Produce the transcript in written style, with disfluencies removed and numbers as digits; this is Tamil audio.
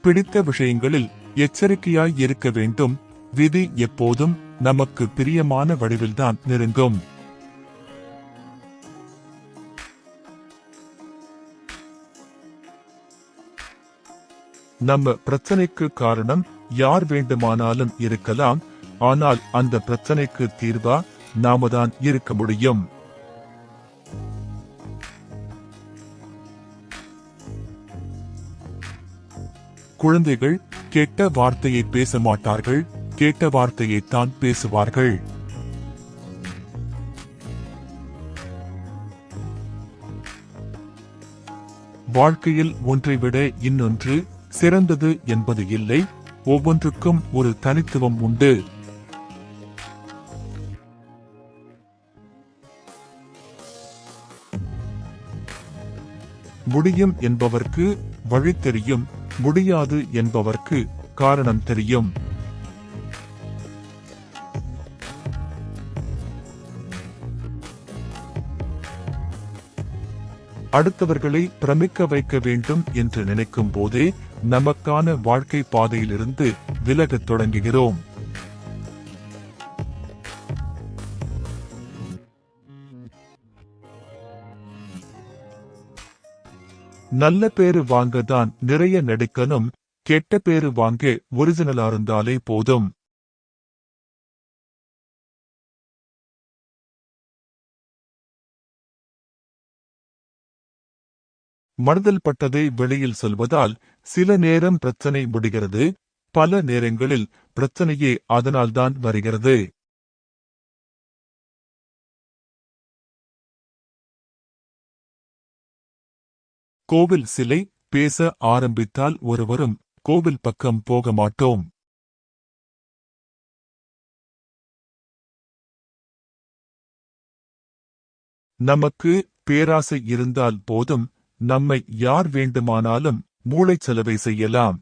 பிடித்த விஷயங்களில் எச்சரிக்கையாய் இருக்க வேண்டும். விதி எப்போதும் நமக்கு பிரியமான வடிவில்தான் நெருங்கும். நம்ம பிரச்சனைக்கு காரணம் யார் வேண்டுமானாலும் இருக்கலாம். ஆனால் அந்த பிரச்சனைக்கு தீர்வா நாம தான் இருக்க முடியும். குழந்தைகள் கெட்ட வார்த்தையை பேச மாட்டார்கள், கேட்ட வார்த்தையைத்தான் பேசுவார்கள். வாழ்க்கையில் ஒன்றை விட இன்னொன்று சிறந்தது என்பது இல்லை. ஒவ்வொன்றுக்கும் ஒரு தனித்துவம் உண்டு. முடியும் என்பவர்க்கு வழி தெரியும், முடியாது என்பவர்க்கு காரணம் தெரியும். அடுத்தவர்களை பிரமிக்க வைக்க வேண்டும் என்று நினைக்கும் போதே நமக்கான வாழ்க்கை பாதையிலிருந்து விலகத் தொடங்குகிறோம். நல்ல பேரு வாங்க தான் நிறைய நடிக்கணும், கெட்ட பேரு வாங்க ஒரிஜினலா இருந்தாலே போதும். மனதில் பட்டதை வெளியில் சொல்வதால் சில நேரம் பிரச்சனை முடிகிறது, பல நேரங்களில் பிரச்சனையே அதனால்தான் வருகிறது. கோவில் சிலை பேச ஆரம்பித்தால் ஒருவரும் கோவில் பக்கம் போக மாட்டோம். நமக்கு பேராசை இருந்தால் போதும், நம்மை யார் வேண்டுமானாலும் மூளைச்சலவை செய்யலாம்.